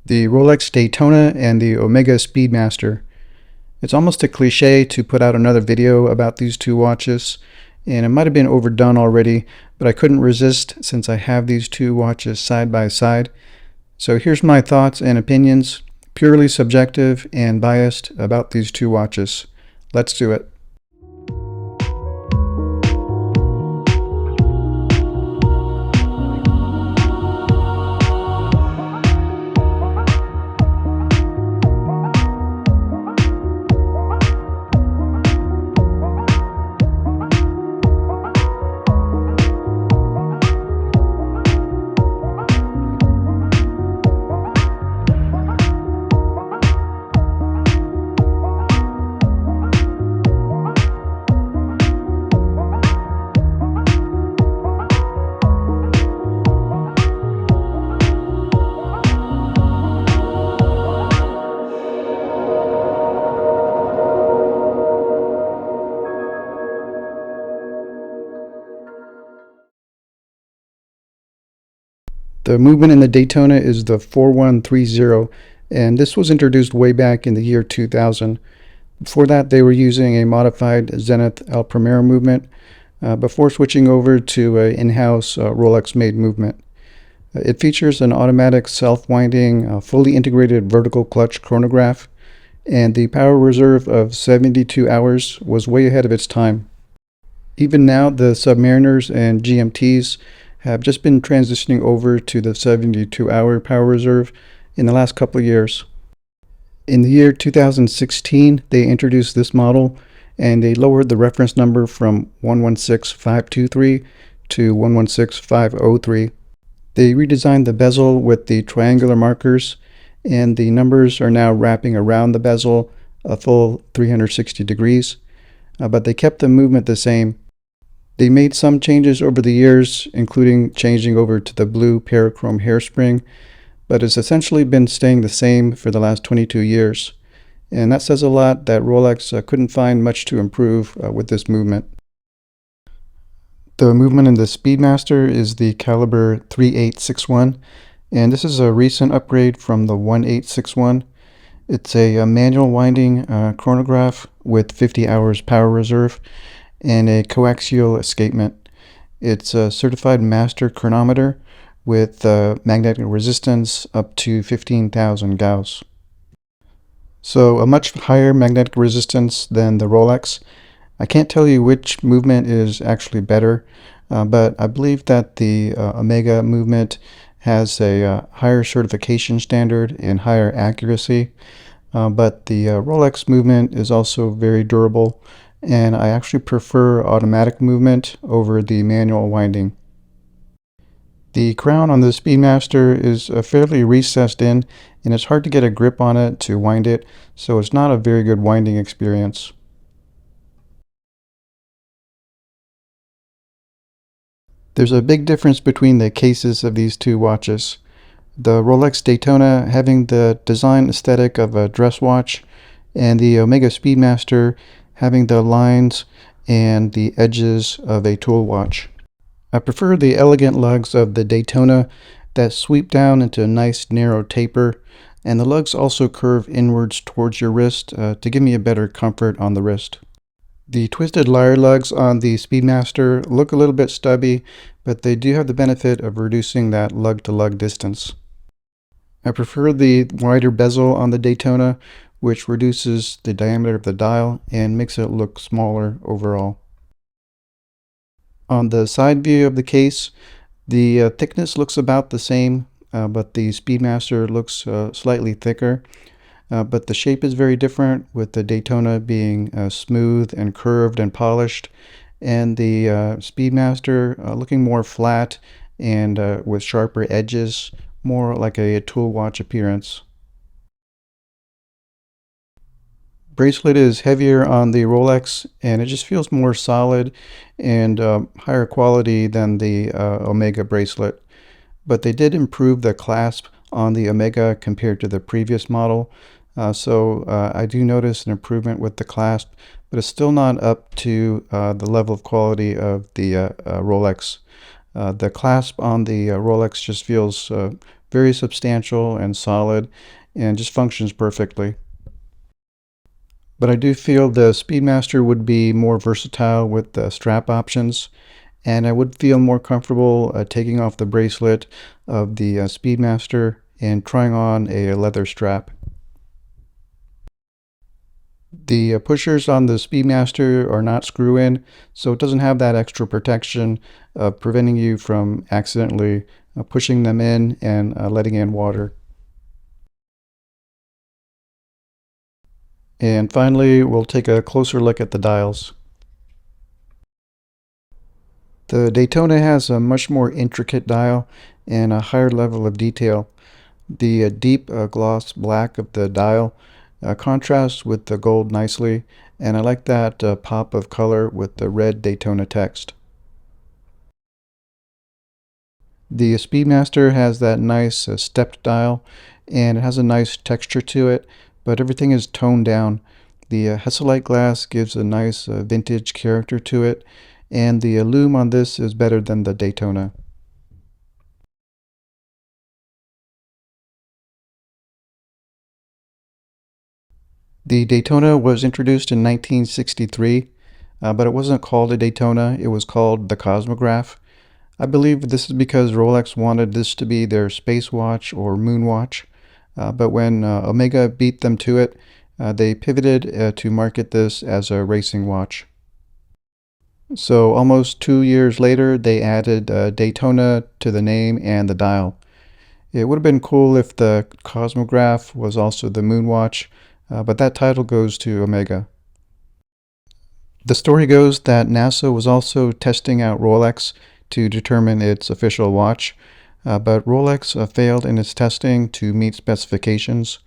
the Rolex Daytona and the Omega Speedmaster. It's almost a cliche to put out another video about these two watches, and it might have been overdone already, but I couldn't resist since I have these two watches side by side. So here's my thoughts and opinions, purely subjective and biased, about these two watches. Let's do it. The movement in the Daytona is the 4130, and this was introduced way back in the year 2000. Before that, they were using a modified Zenith El Primero movement before switching over to an in-house Rolex-made movement. It features an automatic self-winding, fully integrated vertical clutch chronograph, and the power reserve of 72 hours was way ahead of its time. Even now, the Submariners and GMTs have just been transitioning over to the 72-hour power reserve in the last couple of years. In the year 2016, they introduced this model, and they lowered the reference number from 116523 to 116503. They redesigned the bezel with the triangular markers, and the numbers are now wrapping around the bezel a full 360 degrees, but they kept the movement the same. They made some changes over the years, including changing over to the blue parachrome hairspring, but it's essentially been staying the same for the last 22 years. And that says a lot that Rolex couldn't find much to improve with this movement. The movement in the Speedmaster is the caliber 3861, and this is a recent upgrade from the 1861. It's a manual winding chronograph with 50 hours power reserve and a coaxial escapement. It's a certified master chronometer with magnetic resistance up to 15,000 Gauss. So a much higher magnetic resistance than the Rolex. I can't tell you which movement is actually better, but I believe that the Omega movement has a higher certification standard and higher accuracy, but the Rolex movement is also very durable, and I actually prefer automatic movement over the manual winding. The crown on the Speedmaster is fairly recessed in, and it's hard to get a grip on it to wind it, so it's not a very good winding experience. There's a big difference between the cases of these two watches. The Rolex Daytona having the design aesthetic of a dress watch, and the Omega Speedmaster having the lines and the edges of a tool watch. I prefer the elegant lugs of the Daytona that sweep down into a nice narrow taper, and the lugs also curve inwards towards your wrist to give me a better comfort on the wrist. The twisted lyre lugs on the Speedmaster look a little bit stubby, but they do have the benefit of reducing that lug-to-lug distance. I prefer the wider bezel on the Daytona, which reduces the diameter of the dial and makes it look smaller overall. On the side view of the case, the thickness looks about the same, but the Speedmaster looks slightly thicker. But the shape is very different, with the Daytona being smooth and curved and polished, and the Speedmaster looking more flat and with sharper edges, more like a tool watch appearance. Bracelet is heavier on the Rolex, and it just feels more solid and higher quality than the Omega bracelet. But they did improve the clasp on the Omega compared to the previous model. So I do notice an improvement with the clasp, but it's still not up to the level of quality of the Rolex. The clasp on the Rolex just feels very substantial and solid, and just functions perfectly. But I do feel the Speedmaster would be more versatile with the strap options, and I would feel more comfortable taking off the bracelet of the Speedmaster and trying on a leather strap. The pushers on the Speedmaster are not screw-in, so it doesn't have that extra protection of preventing you from accidentally pushing them in and letting in water. And finally, we'll take a closer look at the dials. The Daytona has a much more intricate dial and a higher level of detail. The deep gloss black of the dial contrasts with the gold nicely, and I like that pop of color with the red Daytona text. The Speedmaster has that nice stepped dial, and it has a nice texture to it, but everything is toned down. The Hesalite glass gives a nice vintage character to it, and the lume on this is better than the Daytona. The Daytona was introduced in 1963, but it wasn't called a Daytona, it was called the Cosmograph. I believe this is because Rolex wanted this to be their space watch or Moonwatch, but when Omega beat them to it, they pivoted to market this as a racing watch. So almost 2 years later, they added Daytona to the name and the dial. It would have been cool if the Cosmograph was also the Moonwatch, but that title goes to Omega. The story goes that NASA was also testing out Rolex to determine its official watch, but Rolex failed in its testing to meet specifications.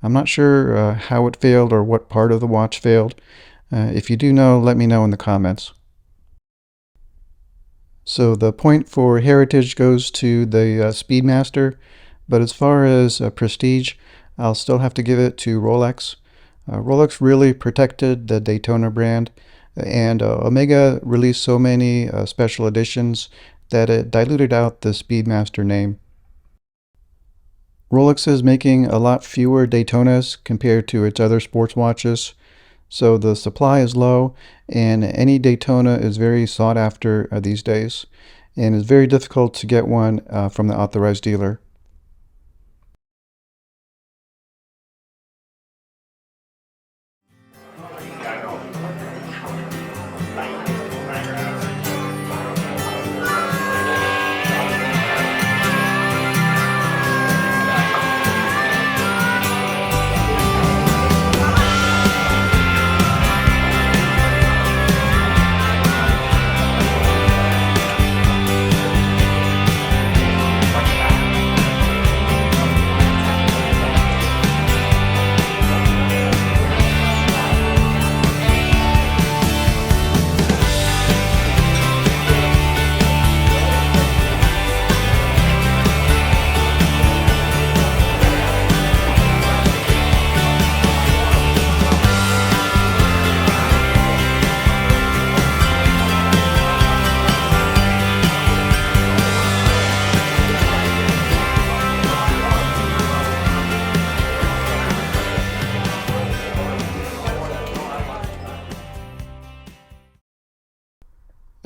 I'm not sure how it failed or what part of the watch failed. If you do know, let me know in the comments. So the point for heritage goes to the Speedmaster, but as far as prestige, I'll still have to give it to Rolex. Rolex really protected the Daytona brand, and Omega released so many special editions that it diluted out the Speedmaster name. Rolex is making a lot fewer Daytonas compared to its other sports watches, so the supply is low, and any Daytona is very sought after these days, and it's very difficult to get one from the authorized dealer.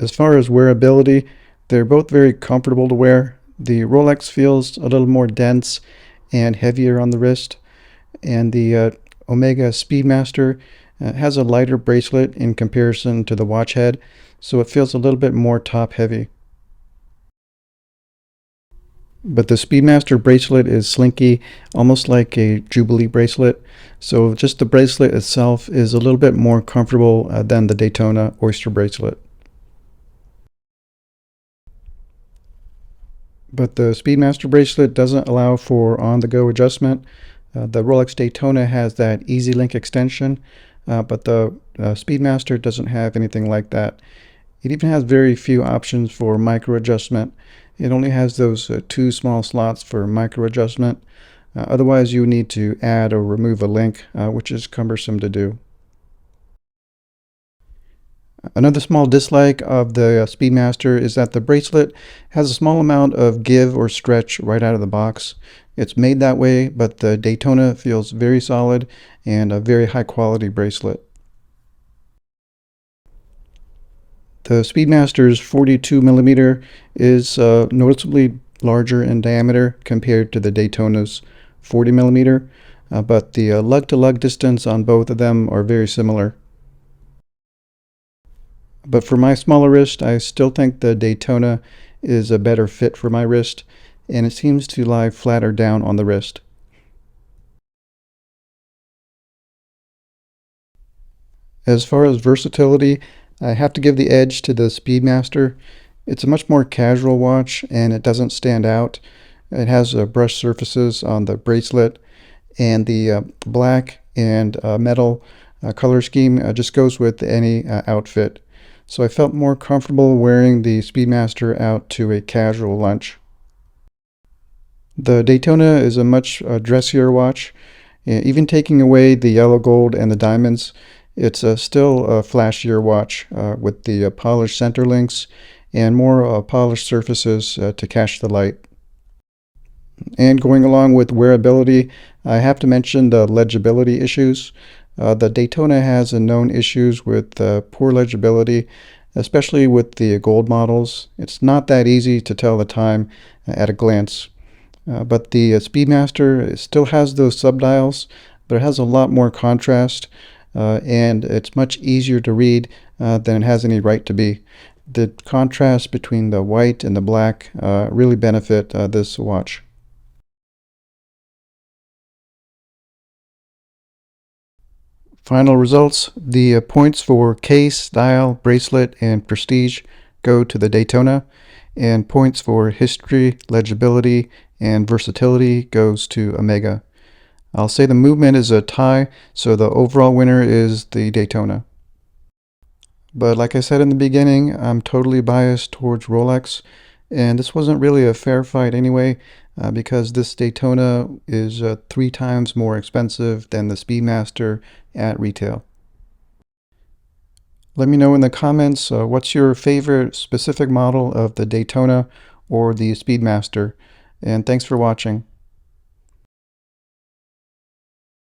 As far as wearability, they're both very comfortable to wear. The Rolex feels a little more dense and heavier on the wrist, and the Omega Speedmaster has a lighter bracelet in comparison to the watch head, so it feels a little bit more top heavy. But the Speedmaster bracelet is slinky, almost like a Jubilee bracelet, so just the bracelet itself is a little bit more comfortable than the Daytona Oyster bracelet. But the Speedmaster bracelet doesn't allow for on-the-go adjustment. The Rolex Daytona has that Easy Link extension, but the Speedmaster doesn't have anything like that. It even has very few options for micro adjustment. It only has those two small slots for micro adjustment. Otherwise, you need to add or remove a link, which is cumbersome to do. Another small dislike of the Speedmaster is that the bracelet has a small amount of give or stretch right out of the box. It's made that way, but the Daytona feels very solid and a very high quality bracelet. The Speedmaster's 42 millimeter is noticeably larger in diameter compared to the Daytona's 40 millimeter, but the lug-to-lug distance on both of them are very similar. But for my smaller wrist, I still think the Daytona is a better fit for my wrist, and it seems to lie flatter down on the wrist. As far as versatility, I have to give the edge to the Speedmaster. It's a much more casual watch and it doesn't stand out. It has brushed surfaces on the bracelet, and the black and metal color scheme just goes with any outfit. So I felt more comfortable wearing the Speedmaster out to a casual lunch. The Daytona is a much dressier watch. Even taking away the yellow gold and the diamonds, it's still a flashier watch with the polished center links and more polished surfaces to catch the light. And going along with wearability, I have to mention the legibility issues. The Daytona has known issues with poor legibility, especially with the gold models. It's not that easy to tell the time at a glance. But the Speedmaster still has those subdials, but it has a lot more contrast, and it's much easier to read than it has any right to be. The contrast between the white and the black really benefit this watch. Final results, the points for case, dial, bracelet, and prestige go to the Daytona, and points for history, legibility, and versatility goes to Omega. I'll say the movement is a tie, so the overall winner is the Daytona. But like I said in the beginning, I'm totally biased towards Rolex, and this wasn't really a fair fight anyway, because this Daytona is 3 times more expensive than the Speedmaster at retail. Let me know in the comments what's your favorite specific model of the Daytona or the Speedmaster, and thanks for watching.